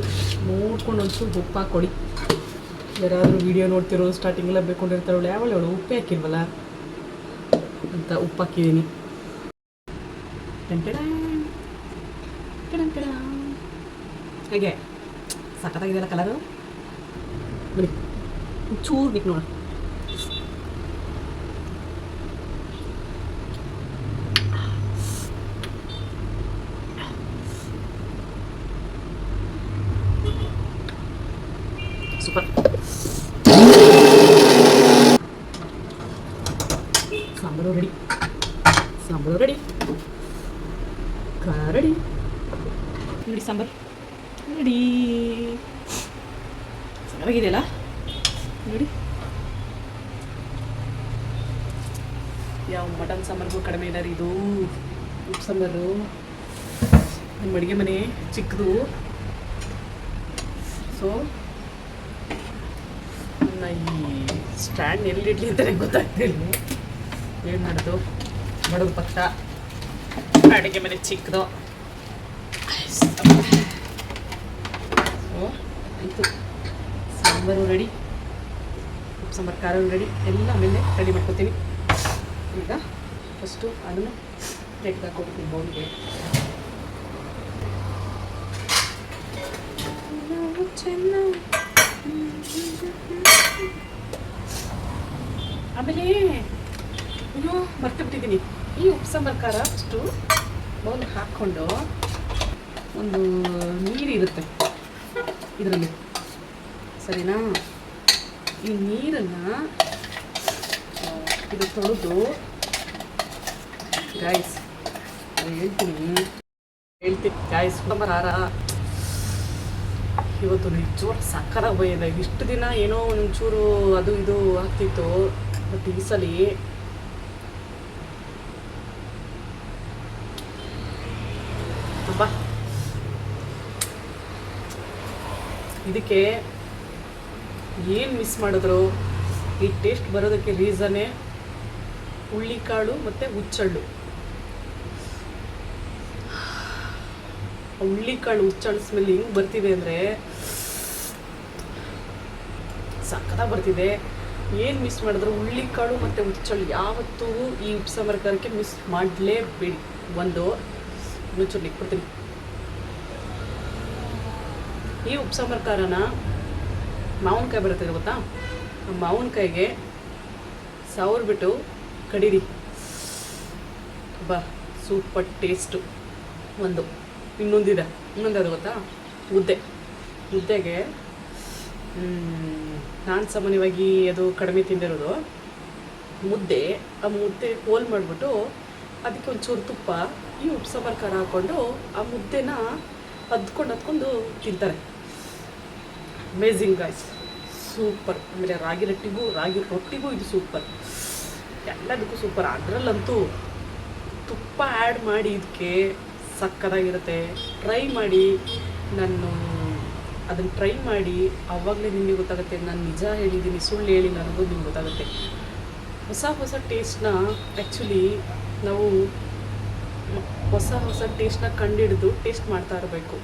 ನೋಡ್ಕೊಂಡು ಒಂಚೂರು ಉಪ್ಪು ಹಾಕ್ಕೊಳ್ಳಿ. ಯಾರಾದರೂ ವಿಡಿಯೋ ನೋಡ್ತಿರೋ ಸ್ಟಾರ್ಟಿಂಗೆಲ್ಲ ಬೇಕೊಂಡಿರ್ತಾರವಳು ಯಾವಳು ಉಪ್ಪು ಹಾಕಿಲ್ವಲ್ಲ ಅಂತ ಉಪ್ಪು ಹಾಕಿದ್ದೀನಿ. ಹೇಗೆ ಸಖತ್ತಾಗಿದೆಯಲ್ಲ ಕಲರು. ಬನ್ನಿ ಚೂರು ಬಿಟ್ಟು ನೋಡ. Super. Sambar ready, sambar ready, ಖಾರ ರೆಡಿ, ನೋಡಿ ಸಾಂಬಾರು ರೆಡಿ. ಚೆನ್ನಾಗಿದೆಯಲ್ಲ ನೋಡಿ. ಯಾವ ಮಟನ್ ಸಾಂಬಾರಿಗೂ ಕಡಿಮೆ ಇಲ್ಲ ರೀ ಇದು ಉಪ್ಪು ಸಾಂಬಾರು. ನಮ್ಮ ಅಡುಗೆ ಮನೆ ಚಿಕ್ಕದು, ಸೊ ನನ್ನ ಈ ಸ್ಟ್ಯಾಂಡ್ ಎಲ್ಲಿಡ್ಲಿ ಅಂತಲೇ ಗೊತ್ತಾಗ್ತಿಲ್ಲ. ಏನು ಮಾಡೋದು, ಬಡವ್ರ ಪಕ್ಷ, ಅಡುಗೆ ಮನೆ ಚಿಕ್ಕದು. ಸೊ ಆಯಿತು, ಸಾಂಬಾರು ರೆಡಿ, ಉಪ್ಪು ಸಾಂಬಾರು ಖಾರ ರೆಡಿ, ಎಲ್ಲ ಮೇಲೆ ರೆಡಿ ಮಾಡ್ಕೊತೀನಿ. ಈಗ ಫಸ್ಟು ಅದನ್ನು ತೆಗೆದಾಕೋಗ್ತೀನಿ ಬೌಲ್ಗೆ. ಆಮೇಲೆ ಇನ್ನೂ ಮರ್ತುಬಿಟ್ಟಿದ್ದೀನಿ, ಈ ಉಪ್ಪು ಸಾಂಬಾರು ಖಾರ ಫಸ್ಟು ಬೌಲ್ಗೆ ಹಾಕ್ಕೊಂಡು ಒಂದು ನೀರಿರುತ್ತೆ ಇದರಲ್ಲಿ, ಸರಿನಾ? ಈ ನೀರನ್ನು ಇದು ತೊಳೆದು ಗಾಯ್ಸ್ ಹೇಳ್ತೀನಿ ಗಾಯ್ಸ್, ಸಾಂಬಾರು ಇವತ್ತು ನಿಜವಾಗ್ ಸಕ್ಕತ್ತಾಗಿ ಬೈಯಿದೆ. ಇಷ್ಟು ದಿನ ಏನೋ ಒಂಚೂರು ಅದು ಇದು ಆಗ್ತಿತ್ತು, ಬಟ್ ಈ ಸಲ ಅಬ್ಬಾ. ಇದಕ್ಕೆ ಏನು ಮಿಸ್ ಮಾಡಿದ್ರು, ಈ ಟೇಸ್ಟ್ ಬರೋದಕ್ಕೆ ರೀಸನ್ನೇ ಹುಳ್ಳಿಕಾಳು ಮತ್ತು ಹುಚ್ಚಳ್ಳು. ಹುಳ್ಳಿಕಾಳು ಹುಚ್ಚಳ್ಳು ಸ್ಮೆಲ್ ಹೆಂಗೆ ಬರ್ತಿದೆ ಅಂದರೆ ಸಕ್ಕತ್ತಾಗಿ ಬರ್ತಿದೆ. ಏನು ಮಿಸ್ ಮಾಡಿದ್ರು ಹುಳ್ಳಿಕಾಳು ಮತ್ತು ಹುಚ್ಚಳ್ಳು ಯಾವತ್ತೂ ಈ ಉಪ್ಪು ಸಾಂಬಾರು ಖಾರಕ್ಕೆ ಮಿಸ್ ಮಾಡಲೇಬೇಡಿ. ಒಂದು ನುಚ್ಚು ಇಟ್ಬಿಡ್ತೀನಿ. ಈ ಉಪ್ಪು ಸಾಂಬಾರು ಖಾರನ ಮಾವಿನಕಾಯಿ ಬರುತ್ತೆ ಗೊತ್ತಾ, ಆ ಮಾವಿನಕಾಯಿಗೆ ಸವರ್ಬಿಟ್ಟು ಕಡೀರಿ, ಬಾ ಸೂಪರ್ ಟೇಸ್ಟು. ಇನ್ನೊಂದು ಅದು ಗೊತ್ತಾ, ಮುದ್ದೆಗೆ ನಾನು ಸಾಮಾನ್ಯವಾಗಿ ಅದು ಕಡಿಮೆ ತಿಂದಿರೋದು ಮುದ್ದೆ. ಆ ಮುದ್ದೆ ಹೋಲ್ ಮಾಡಿಬಿಟ್ಟು ಅದಕ್ಕೆ ಒಂಚೂರು ತುಪ್ಪ, ಈ ಉಪ್ಪು ಸಾಂಬಾರು ಖಾರ ಹಾಕ್ಕೊಂಡು ಆ ಮುದ್ದೆನ ಹದ್ಕೊಂಡು ತಿಂತಾರೆ. Amazing guys, super. ಆಮೇಲೆ ರಾಗಿ ರೊಟ್ಟಿಗೂ ಇದು ಸೂಪರ್, ಎಲ್ಲದಕ್ಕೂ ಸೂಪರ್. ಅದರಲ್ಲಂತೂ ತುಪ್ಪ ಆ್ಯಡ್ ಮಾಡಿ ಇದಕ್ಕೆ ಸಕ್ಕತ್ತಾಗಿರುತ್ತೆ. ಟ್ರೈ ಮಾಡಿ, ನಾನು ಅದನ್ನು ಟ್ರೈ ಮಾಡಿ ಆವಾಗಲೇ ನಿಮಗೆ ಗೊತ್ತಾಗುತ್ತೆ ನಾನು ನಿಜ ಹೇಳಿದ್ದೀನಿ ಸುಳ್ಳು ಹೇಳಿಲ್ಲ ಅನ್ನೋದು ನಿಮ್ಗೆ ಗೊತ್ತಾಗುತ್ತೆ. ಹೊಸ ಟೇಸ್ಟ್ನ ಆ್ಯಕ್ಚುಲಿ ನಾವು ಹೊಸ ಟೇಸ್ಟ್ನ ಕಂಡುಹಿಡಿದು ಟೇಸ್ಟ್ ಮಾಡ್ತಾ ಇರಬೇಕು.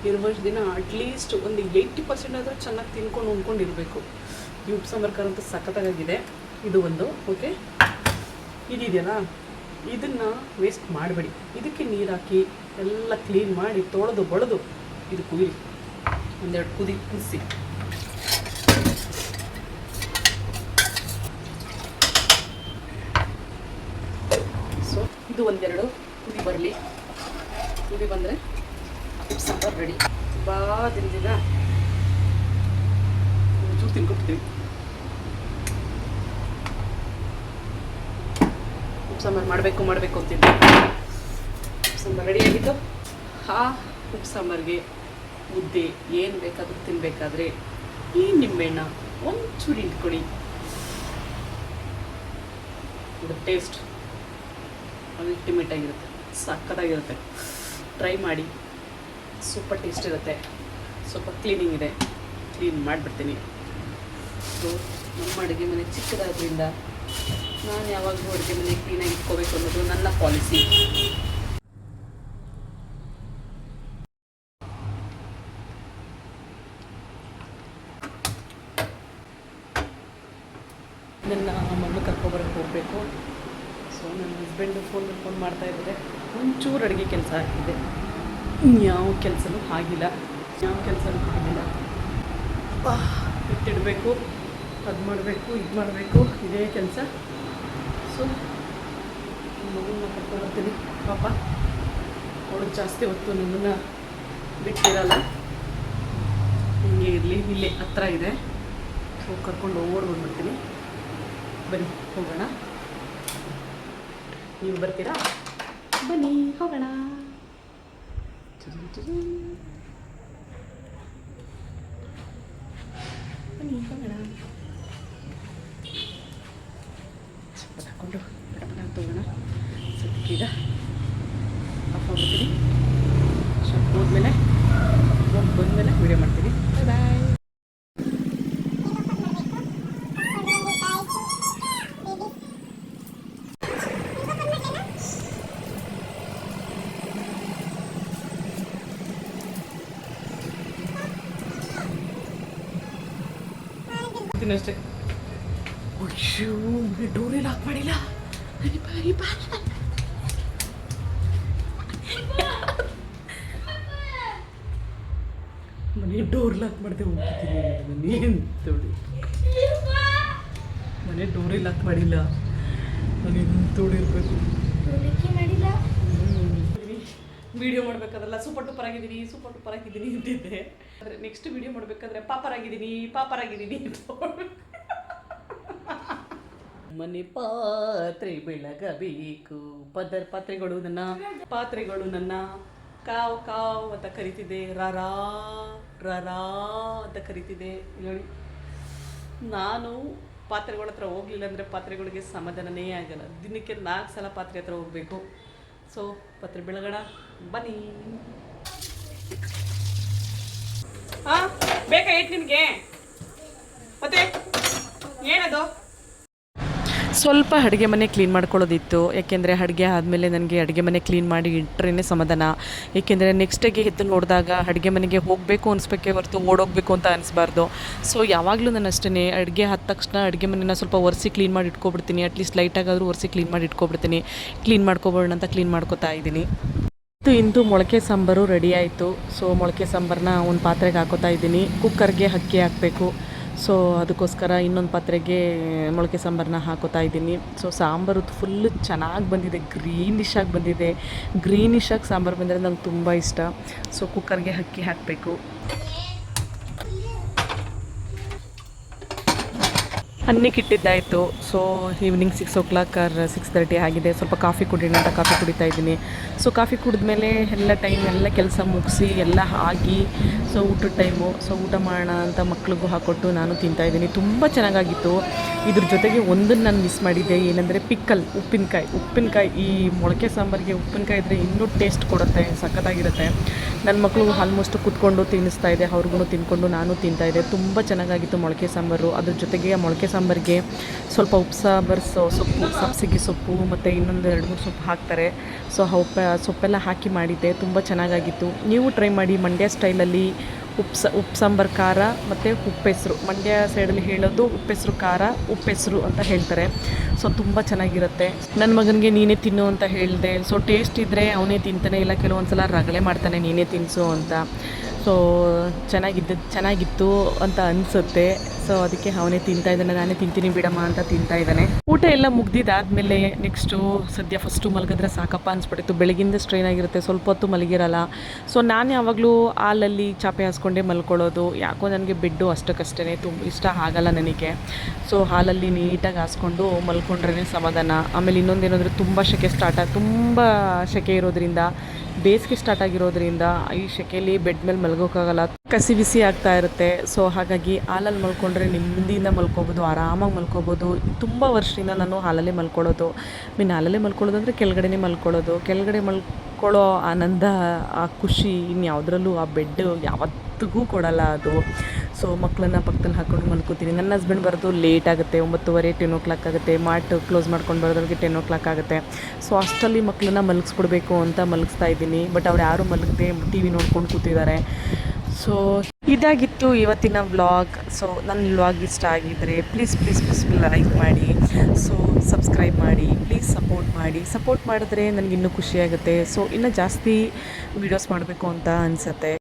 ಇರುವಷ್ಟು ದಿನ ಅಟ್ಲೀಸ್ಟ್ ಒಂದು 80% ಆದರೂ ಚೆನ್ನಾಗಿ ತಿನ್ಕೊಂಡು ಉಣ್ಕೊಂಡಿರಬೇಕು. ಈ ಉಪ್ಪು ಸಾಂಬಾರು ಖಾರ ಅಂತೂ ಸಖತ್ತಾಗಿದೆ. ಇದು ಒಂದು ಓಕೆ. ಇದೆಯಲ್ಲ, ಇದನ್ನು ವೇಸ್ಟ್ ಮಾಡಬೇಡಿ. ಇದಕ್ಕೆ ನೀರು ಹಾಕಿ ಎಲ್ಲ ಕ್ಲೀನ್ ಮಾಡಿ ತೊಳೆದು ಬಳಿದು ಇದು ಕುಯ್ಯಿರಿ, ಒಂದೆರಡು ಕುದಿಸಿ. ಸೊ ಇದು ಒಂದೆರಡು ಕುದಿ ಬರಲಿ. ಕುದಿ ಬಂದರೆ ಉಪ್ಪು ಸಾಂಬಾರು ರೆಡಿ. ತುಂಬ ದಿನದಿಂದ ಒಂಚೂರು ತಿನ್ಕೊಡ್ತೀವಿ. ಉಪ್ಪು ಸಾಂಬಾರು ಮಾಡಬೇಕು ಅಂತಿದ್ದೆ. ಉಪ್ಪು ಸಾಂಬಾರು ರೆಡಿಯಾಗಿತ್ತು. ಆ ಉಪ್ಪು ಸಾಂಬಾರಿಗೆ ಮುದ್ದೆ ಏನು ಬೇಕಾದರೂ ತಿನ್ನಬೇಕಾದ್ರೆ ಈ ನಿಂಬೆಹಣ್ಣ ಒಂಚೂರು ಇಟ್ಕೊಡಿ. ಇದು ಟೇಸ್ಟ್ ಅಲ್ಟಿಮೇಟ್ ಆಗಿರುತ್ತೆ, ಸಕ್ಕತ್ತಾಗಿರುತ್ತೆ. ಟ್ರೈ ಮಾಡಿ, ಸೂಪರ್ ಟೇಸ್ಟ್ ಇರುತ್ತೆ. ಸ್ವಲ್ಪ ಕ್ಲೀನಿಂಗ್ ಇದೆ, ಕ್ಲೀನ್ ಮಾಡಿಬಿಡ್ತೀನಿ. ಸೊ ನಮ್ಮ ಅಡುಗೆ ಮನೆ ಚಿಕ್ಕದಾದ್ರಿಂದ ನಾನು ಯಾವಾಗಲೂ ಅಡುಗೆ ಮನೆ ಕ್ಲೀನಾಗಿ ಇಟ್ಕೋಬೇಕು ಅನ್ನೋದು ನನ್ನ ಪಾಲಿಸಿ. ನನ್ನ ಮಗಳು ಕರ್ಕೊಬರಕ್ಕೆ ಹೋಗಬೇಕು. ಸೊ ನನ್ನ ಹಸ್ಬೆಂಡು ಫೋನ್ ಮಾಡ್ತಾಯಿದ್ದಾರೆ. ಒಂಚೂರು ಅಡುಗೆ ಕೆಲಸ ಆಗ್ತಿದೆ, ಯಾವ ಕೆಲಸನೂ ಆಗಿಲ್ಲ. ಇಟ್ಟಿಡಬೇಕು, ಅದು ಮಾಡಬೇಕು, ಇದು ಮಾಡಬೇಕು, ಇದೇ ಕೆಲಸ. ಸೊ ಮಗುನ ಕರ್ಕೊಂಡ್ಬರ್ತೀನಿ. ಪಾಪ ಅವಳು ಜಾಸ್ತಿ ಹೊತ್ತು ನನ್ನನ್ನು ಬಿಟ್ಟಿರಲ್ಲ, ಹಿಂಗೆ ಇರಲಿ. ಇಲ್ಲೇ ಹತ್ರ ಇದೆ, ಸೊ ಕರ್ಕೊಂಡು ಬಂದ್ಬಿಡ್ತೀನಿ. ಬನ್ನಿ ಹೋಗೋಣ. ನೀವು ಬರ್ತೀರಾ? ಬನ್ನಿ ಹೋಗೋಣ. ಬನ್ನಿ ಹೋಗೋಣ. ಸ್ವಲ್ಪ ಹಾಕ್ಕೊಂಡು ಪಟ ತಗೋಣ. ಸದ್ಯಕ್ಕೀಗ ಆಫ್ ಮಾಡ್ಬಿಡ್ತೀನಿ. ಸ್ವಲ್ಪ ಹೋದ್ಮೇಲೆ ಬಂದಮೇಲೆ ವೀಡಿಯೋ ಮಾಡ್ತೀನಿ. ಬಾಯ್ ಬಾಯ್. ಅಷ್ಟೇ. ಅಯ್ಯೋ ಡೋರೇ ಲಾಕ್ ಮಾಡಿಲ್ಲ. ಮನೆ ಡೋರ್ ಲಾಕ್ ಮಾಡದೆ ಹೋಗ್ತೀನಿ. ಮನೆ ಡೋರೇ ಲಾಕ್ ಮಾಡಿಲ್ಲ. ನಾನು ತೋಡಿರ್ಬೇಕು. ವಿಡಿಯೋ ಮಾಡ್ಬೇಕಾದ್ರಲ್ಲ ಸೂಪರ್ ಟೂಪರ್ ಆಗಿದ್ದೀನಿ ಅಂತಿದ್ದೆ. ಆದರೆ ನೆಕ್ಸ್ಟ್ ವಿಡಿಯೋ ಮಾಡಬೇಕಾದ್ರೆ ಪಾಪರಾಗಿದ್ದೀನಿ ಅಂತ. ಮನೆ ಪಾತ್ರೆ ಬೆಳಗಬೇಕು. ಪಾತ್ರೆಗಳು ನನ್ನ ಕಾವ್ ಅಂತ ಕರಿತಿದೆ. ರಾರಾ ಅಂತ ಕರಿತಿದೆ. ನೋಡಿ, ನಾನು ಪಾತ್ರೆಗಳ ಹತ್ರ ಹೋಗ್ಲಿಲ್ಲ ಅಂದರೆ ಪಾತ್ರೆಗಳಿಗೆ ಸಮಾಧಾನನೇ ಆಗಲ್ಲ. ದಿನಕ್ಕೆ 4 ಸಲ ಪಾತ್ರೆ ಹತ್ರ ಹೋಗಬೇಕು. ಸೊ ಪಾತ್ರೆ ಬೆಳಗಣ, ಬನ್ನಿ. ಬೇಕಾ ಏಟ್ ನಿನಗೆ? ಮತ್ತೆ ಏನದು? ಸ್ವಲ್ಪ ಅಡುಗೆ ಮನೆ ಕ್ಲೀನ್ ಮಾಡ್ಕೊಳ್ಳೋದಿತ್ತು. ಯಾಕೆಂದರೆ ಅಡುಗೆ ಆದಮೇಲೆ ನನಗೆ ಅಡುಗೆ ಮನೆ ಕ್ಲೀನ್ ಮಾಡಿ ಇಟ್ಟರೆ ಸಮಾಧಾನ. ಏಕೆಂದರೆ ನೆಕ್ಸ್ಟ್ ಡೇಗೆ ಎದ್ದು ನೋಡಿದಾಗ ಅಡುಗೆ ಮನೆಗೆ ಹೋಗಬೇಕು ಅನಿಸ್ಬೇಕೇ ಹೊರತು ಓಡೋಗಬೇಕು ಅಂತ ಅನಿಸ್ಬಾರ್ದು. ಸೊ ಯಾವಾಗಲೂ ನಾನು ಅಷ್ಟೇ ಅಡುಗೆ ಆದ ತಕ್ಷಣ ಅಡುಗೆ ಮನೆನ ಸ್ವಲ್ಪ ಒರೆಸಿ ಕ್ಲೀನ್ ಮಾಡಿ ಇಟ್ಕೊಬಿಡ್ತೀನಿ. ಅಟ್ಲೀಸ್ಟ್ ಲೈಟಾಗಾದರೂ ಒರೆಸಿ ಕ್ಲೀನ್ ಮಾಡಿ ಇಟ್ಕೊಬಿಡ್ತೀನಿ. ಕ್ಲೀನ್ ಮಾಡ್ಕೊಬೋಣ ಅಂತ ಕ್ಲೀನ್ ಮಾಡ್ಕೊತಾ ಇದ್ದೀನಿ. ಇಂದು ಮೊಳಕೆ ಸಾಂಬಾರು ರೆಡಿ ಆಯಿತು. ಸೊ ಮೊಳಕೆ ಸಾಂಬಾರನ್ನ ಒಂದು ಪಾತ್ರೆಗೆ ಹಾಕೋತಾ ಇದ್ದೀನಿ. ಕುಕ್ಕರ್ಗೆ ಅಕ್ಕಿ ಹಾಕಬೇಕು. ಸೊ ಅದಕ್ಕೋಸ್ಕರ ಇನ್ನೊಂದು ಪಾತ್ರೆಗೆ ಮೊಳಕೆ ಸಾಂಬಾರನ್ನ ಹಾಕೋತಾ ಇದ್ದೀನಿ. ಸೊ ಸಾಂಬಾರು ಫುಲ್ಲು ಚೆನ್ನಾಗಿ ಬಂದಿದೆ, ಗ್ರೀನಿಶಾಗಿ ಬಂದಿದೆ. ಗ್ರೀನಿಶಾಗಿ ಸಾಂಬಾರು ಬಂದರೆ ನಂಗೆ ತುಂಬ ಇಷ್ಟ. ಸೊ ಕುಕ್ಕರ್ಗೆ ಅಕ್ಕಿ ಹಾಕಬೇಕು. ಅನ್ನಕ್ಕೆ ಇಟ್ಟಿದ್ದಾಯಿತು. ಸೊ ಈವ್ನಿಂಗ್ 6 o'clock or 6:30 ಆಗಿದೆ. ಸ್ವಲ್ಪ ಕಾಫಿ ಕುಡಿಯೋಣ ಅಂತ ಕಾಫಿ ಕುಡಿತಾ ಇದ್ದೀನಿ. ಸೊ ಕಾಫಿ ಕುಡಿದ್ಮೇಲೆ ಎಲ್ಲ ಕೆಲಸ ಮುಗಿಸಿ ಎಲ್ಲ ಆಗಿ ಸೊ ಊಟದ ಟೈಮು. ಸೊ ಊಟ ಮಾಡೋಣ ಅಂತ ಮಕ್ಳಿಗೂ ಹಾಕ್ಕೊಟ್ಟು ನಾನು ತಿಂತಾಯಿದ್ದೀನಿ. ತುಂಬ ಚೆನ್ನಾಗಾಗಿತ್ತು. ಇದ್ರ ಜೊತೆಗೆ ಒಂದನ್ನು ನಾನು ಮಿಸ್ ಮಾಡಿದ್ದೆ, ಏನಂದರೆ ಪಿಕ್ಕಲ್, ಉಪ್ಪಿನಕಾಯಿ. ಈ ಮೊಳಕೆ ಸಾಂಬಾರಿಗೆ ಉಪ್ಪಿನಕಾಯಿ ಇದ್ದರೆ ಇನ್ನೂ ಟೇಸ್ಟ್ ಕೊಡುತ್ತೆ, ಸಖತ್ತಾಗಿರುತ್ತೆ. ನನ್ನ ಮಕ್ಕಳು ಆಲ್ಮೋಸ್ಟ್ ಕೂತ್ಕೊಂಡು ತಿನ್ನಿಸ್ತಾ ಇದೆ, ಅವ್ರಿಗೂ ತಿನ್ಕೊಂಡು ನಾನು ತಿಂತಾಯಿದ್ದೆ. ತುಂಬ ಚೆನ್ನಾಗಾಗಿತ್ತು ಮೊಳಕೆ ಸಾಂಬಾರು. ಅದ್ರ ಜೊತೆಗೆ ಮೊಳಕೆ ಸಾಂಬಾರಿಗೆ ಸ್ವಲ್ಪ ಸೊಪ್ಪು, ಸಬ್ಸಿಗೆ ಸೊಪ್ಪು ಮತ್ತು ಇನ್ನೊಂದು 2-3 ಸೊಪ್ಪು ಹಾಕ್ತಾರೆ. ಸೊ ಸೊಪ್ಪೆಲ್ಲ ಹಾಕಿ ಮಾಡಿದ್ದೆ, ತುಂಬ ಚೆನ್ನಾಗಾಗಿತ್ತು. ನೀವು ಟ್ರೈ ಮಾಡಿ. ಮಂಡ್ಯ ಸ್ಟೈಲಲ್ಲಿ ಉಪ್ಪು ಸಾಂಬಾರು ಖಾರ ಮತ್ತು ಉಪ್ಪೆಸರು. ಮಂಡ್ಯ ಸೈಡಲ್ಲಿ ಹೇಳೋದು ಉಪ್ಪೆಸರು ಖಾರ, ಉಪ್ಪೆಸರು ಅಂತ ಹೇಳ್ತಾರೆ. ಸೊ ತುಂಬ ಚೆನ್ನಾಗಿರುತ್ತೆ. ನನ್ನ ಮಗನಿಗೆ ನೀನೇ ತಿನ್ನು ಅಂತ ಹೇಳಿದೆ. ಸೊ ಟೇಸ್ಟ್ ಇದ್ದರೆ ಅವನೇ ತಿಂತಾನೆ, ಇಲ್ಲ ಕೆಲವೊಂದು ಸಲ ರಗಳೆ ಮಾಡ್ತಾನೆ ನೀನೇ ತಿನ್ನಿಸು ಅಂತ. ಸೊ ಚೆನ್ನಾಗಿತ್ತು ಅಂತ ಅನಿಸುತ್ತೆ. ಸೊ ಅದಕ್ಕೆ ಅವನೇ ತಿಂತಾಯಿದ್ದಾನೆ, ನಾನೇ ತಿಂತೀನಿ ಬಿಡಮ್ಮ ಅಂತ ತಿಂತಾಯಿದ್ದಾನೆ. ಊಟ ಎಲ್ಲ ಮುಗ್ದಿದ್ದಾದಮೇಲೆ ನೆಕ್ಸ್ಟು ಫಸ್ಟು ಮಲಗಿದ್ರೆ ಸಾಕಪ್ಪ ಅನಿಸ್ಬಿಟ್ಟಿತ್ತು. ಬೆಳಗಿಂದ ಸ್ಟ್ರೈನ್ ಆಗಿರುತ್ತೆ, ಸ್ವಲ್ಪ ಹೊತ್ತು ಮಲಗಿರಲ್ಲ. ಸೊ ನಾನು ಯಾವಾಗಲೂ ಹಾಲಲ್ಲಿ ಚಾಪೆ ಹಾಸ್ಕೊಂಡೇ ಮಲ್ಕೊಳ್ಳೋದು. ಯಾಕೋ ನನಗೆ ಬೆಡ್ಡು ಅಷ್ಟಕ್ಕಷ್ಟೇ ಇಷ್ಟ ಆಗಲ್ಲ ನನಗೆ. ಸೊ ಹಾಲಲ್ಲಿ ನೀಟಾಗಿ ಹಾಸ್ಕೊಂಡು ಮಲ್ಕೊಂಡ್ರೇ ಸಮಾಧಾನ. ಆಮೇಲೆ ಇನ್ನೊಂದೇನಂದರೆ ತುಂಬ ಸೆಕೆ ಇರೋದ್ರಿಂದ, ಬೇಸಿಗೆ ಸ್ಟಾರ್ಟ್ ಆಗಿರೋದ್ರಿಂದ ಈ ಸೆಕೆಯಲ್ಲಿ ಬೆಡ್ ಮೇಲೆ ಮಲ್ಗೋಕ್ಕಾಗಲ್ಲ, ಕಸಿ ಬಿಸಿ ಆಗ್ತಾ ಇರುತ್ತೆ. ಸೊ ಹಾಗಾಗಿ ಹಾಲಲ್ಲಿ ಮಲ್ಕೊಂಡ್ರೆ ನೆಮ್ಮದಿಯಿಂದ ಮಲ್ಕೋಬೋದು, ಆರಾಮಾಗಿ ಮಲ್ಕೋಬೋದು. ತುಂಬ ವರ್ಷದಿಂದ ನಾನು ಹಾಲಲ್ಲೇ ಮಲ್ಕೊಳ್ಳೋದು. ಹಾಲಲ್ಲೇ ಮಲ್ಕೊಳ್ಳೋದು ಅಂದರೆ ಕೆಳಗಡೆನೇ ಮಲ್ಕೊಳ್ಳೋದು. ಕೆಳಗಡೆ ಮಲ್ಕೊಳ್ಳೋ ಆನಂದ, ಆ ಖುಷಿ ಇನ್ಯಾವುದ್ರಲ್ಲೂ ಆ ಬೆಡ್ ಯಾವತ್ತಿಗೂ ಕೊಡಲ್ಲ ಅದು. ಸೊ ಮಕ್ಕಳನ್ನ ಪಕ್ಕದಲ್ಲಿ ಹಾಕ್ಕೊಂಡು ಮಲ್ಕೋತೀನಿ. ನನ್ನ ಹಸ್ಬೆಂಡ್ ಬರೋದು ಲೇಟ್ ಆಗುತ್ತೆ, 9:30 10 o'clock ಆಗುತ್ತೆ. ಕ್ಲೋಸ್ ಮಾಡ್ಕೊಂಡು ಬರೋದ್ರಿಗೆ 10 o'clock ಆಗುತ್ತೆ. ಸೊ ಅಷ್ಟರಲ್ಲಿ ಮಕ್ಕಳನ್ನ ಮಲಗಿಸ್ಬಿಡ್ಬೇಕು ಅಂತ ಮಲಗಿಸ್ತಾ ಇದ್ದೀನಿ. ಬಟ್ ಅವ್ರು ಯಾರೂ ಮಲಗದೆ TV ನೋಡ್ಕೊಂಡು ಕೂತಿದ್ದಾರೆ. ಸೊ ಇದಾಗಿತ್ತು ಇವತ್ತಿನ ವ್ಲಾಗ್. ಸೊ ನನ್ನ ವ್ಲಾಗ್ ಇಷ್ಟ ಆಗಿದ್ದರೆ ಪ್ಲೀಸ್ ಪ್ಲೀಸ್ ಪ್ಲೀಸ್ ಲೈಕ್ ಮಾಡಿ, ಸೊ ಸಬ್ಸ್ಕ್ರೈಬ್ ಮಾಡಿ, ಪ್ಲೀಸ್ ಸಪೋರ್ಟ್ ಮಾಡಿದ್ರೆ ನನಗಿನ್ನೂ ಖುಷಿಯಾಗುತ್ತೆ. ಸೊ ಇನ್ನೂ ಜಾಸ್ತಿ ವೀಡಿಯೋಸ್ ಮಾಡಬೇಕು ಅಂತ ಅನಿಸುತ್ತೆ.